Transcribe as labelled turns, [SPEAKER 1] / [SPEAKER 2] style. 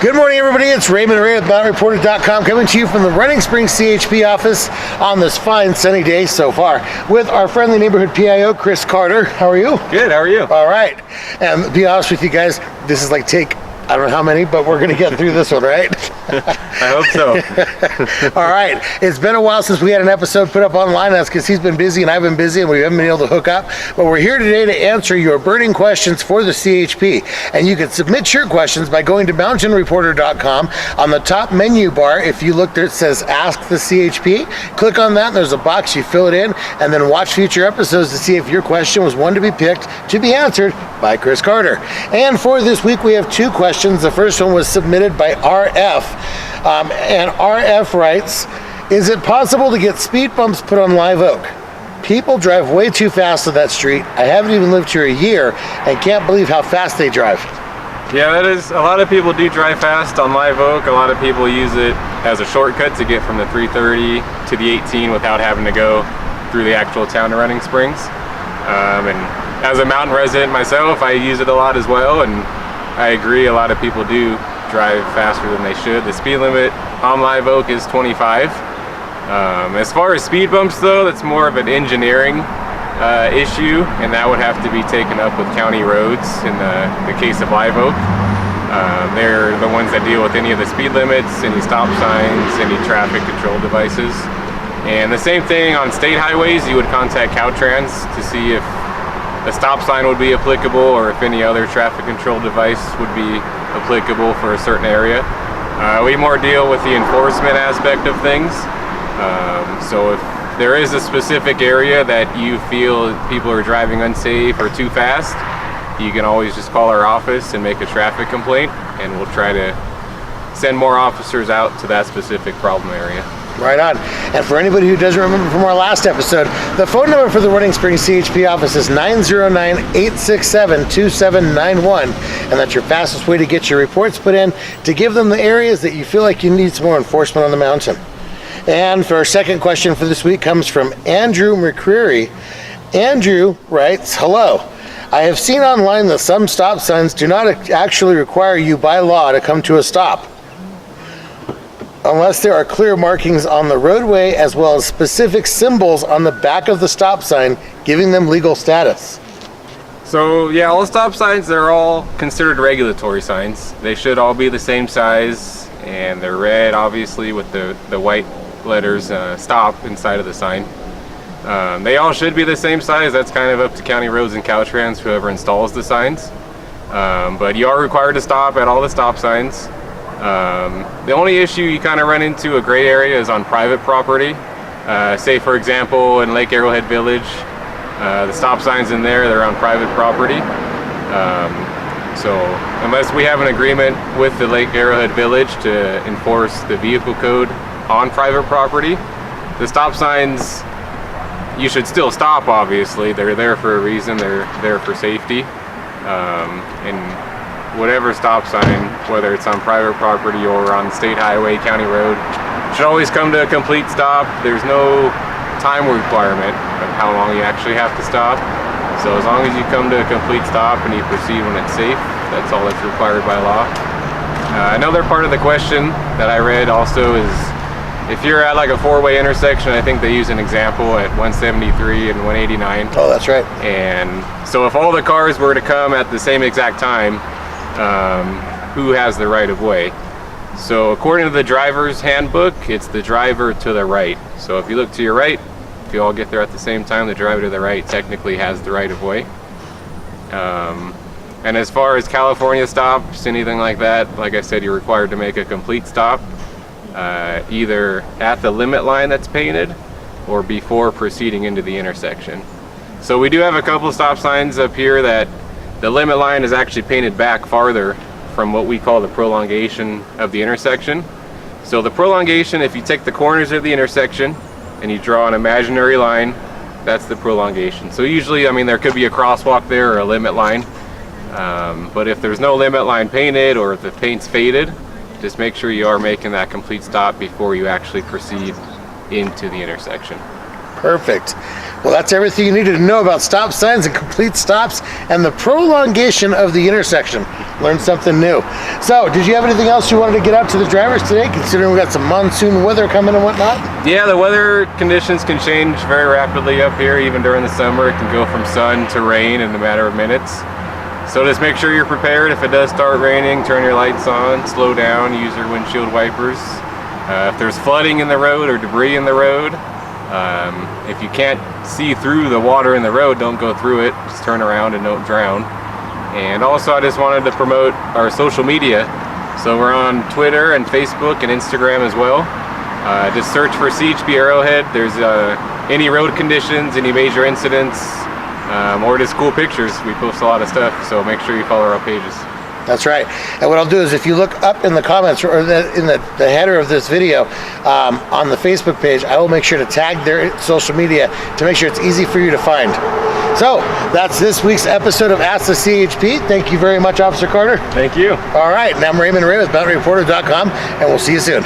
[SPEAKER 1] Good morning, everybody. It's Raymond with MountainReporter.com coming to you from the Running Springs CHP office on this fine sunny day so far with our friendly neighborhood PIO, Chris Carter. How are you?
[SPEAKER 2] Good. How are you?
[SPEAKER 1] All right. And to be honest with you guys, this is like take, I don't know how many, but we're going to get through this one, right?
[SPEAKER 2] I hope so.
[SPEAKER 1] All right. It's been a while since we had an episode put up online. That's because he's been busy and I've been busy and we haven't been able to hook up. But we're here today to answer your burning questions for the CHP. And you can submit your questions by going to mountainreporter.com. On the top menu bar, if you look there, it says Ask the CHP. Click on that and there's a box. You fill it in and then watch future episodes to see if your question was one to be picked to be answered by Chris Carter. And for this week, we have two questions. The first one was submitted by RF. And RF writes, is it possible to get speed bumps put on Live Oak? People drive way too fast on that street. I haven't even lived here a year and can't believe how fast they drive.
[SPEAKER 2] Yeah, that is, a lot of people do drive fast on Live Oak. A lot of people use it as a shortcut to get from the 330 to the 18 without having to go through the actual town of Running Springs. And as a mountain resident myself, I use it a lot as well, and I agree, a lot of people do drive faster than they should. The speed limit on Live Oak is 25. As far as speed bumps though, that's more of an engineering issue, and that would have to be taken up with county roads in the case of Live Oak. They're the ones that deal with any of the speed limits, any stop signs, any traffic control devices. And the same thing on state highways, you would contact Caltrans to see if a stop sign would be applicable or if any other traffic control device would be applicable for a certain area. We more deal with the enforcement aspect of things. So if there is a specific area that you feel people are driving unsafe or too fast, you can always just call our office and make a traffic complaint, and we'll try to send more officers out to that specific problem area.
[SPEAKER 1] Right on. And for anybody who doesn't remember from our last episode, the phone number for the Running Springs CHP office is 909-867-2791. And that's your fastest way to get your reports put in, to give them the areas that you feel like you need some more enforcement on the mountain. And for our second question for this week comes from Andrew McCreary. Andrew writes, hello. I have seen online that some stop signs do not actually require you by law to come to a stop, unless there are clear markings on the roadway as well as specific symbols on the back of the stop sign giving them legal status.
[SPEAKER 2] So yeah, all stop signs, they're all considered regulatory signs. They should all be the same size, and they're red obviously with the white letters stop inside of the sign. They all should be the same size. That's kind of up to county roads and Caltrans, whoever installs the signs. But you are required to stop at all the stop signs. The only issue you kind of run into, a gray area, is on private property. Say for example in Lake Arrowhead Village, the stop signs in there, they're on private property. So unless we have an agreement with the Lake Arrowhead Village to enforce the vehicle code on private property, the stop signs, you should still stop obviously. They're there for a reason, they're there for safety. And whatever stop sign, whether it's on private property or on state highway, county road, should always come to a complete stop. There's no time requirement of how long you actually have to stop. So as long as you come to a complete stop and you proceed when it's safe, that's all that's required by law. Another part of the question that I read also is, if you're at like a four-way intersection, I think they use an example at 173 and 189.
[SPEAKER 1] Oh, that's right.
[SPEAKER 2] And so if all the cars were to come at the same exact time, who has the right of way? So according to the driver's handbook, it's the driver to the right. So if you look to your right, if you all get there at the same time, the driver to the right technically has the right of way. And as far as California stops, anything like that, like I said, you're required to make a complete stop, either at the limit line that's painted or before proceeding into the intersection. So we do have a couple of stop signs up here that the limit line is actually painted back farther from what we call the prolongation of the intersection. So the prolongation, if you take the corners of the intersection and you draw an imaginary line, that's the prolongation. So usually, I mean, there could be a crosswalk there or a limit line, but if there's no limit line painted or if the paint's faded, just make sure you are making that complete stop before you actually proceed into the intersection.
[SPEAKER 1] Perfect. Well, that's everything you needed to know about stop signs and complete stops and the prolongation of the intersection. Learn something new. So, did you have anything else you wanted to get out to the drivers today, considering we got some monsoon weather coming and whatnot?
[SPEAKER 2] Yeah, the weather conditions can change very rapidly up here. Even during the summer, it can go from sun to rain in a matter of minutes. So just make sure you're prepared. If it does start raining, turn your lights on, slow down, use your windshield wipers. If there's flooding in the road or debris in the road, if you can't see through the water in the road, don't go through it. Just turn around and don't drown. And also, I just wanted to promote our social media. So we're on Twitter and Facebook and Instagram as well. Just search for CHP Arrowhead. There's any road conditions, any major incidents, or just cool pictures. We post a lot of stuff, so make sure you follow our pages.
[SPEAKER 1] That's right. And what I'll do is, if you look up in the comments or in the header of this video on the Facebook page, I will make sure to tag their social media to make sure it's easy for you to find. So that's this week's episode of Ask the CHP. Thank you very much, Officer Carter.
[SPEAKER 2] Thank you.
[SPEAKER 1] All right, and I'm Raymond Ray with MountainReporter.com, and we'll see you soon.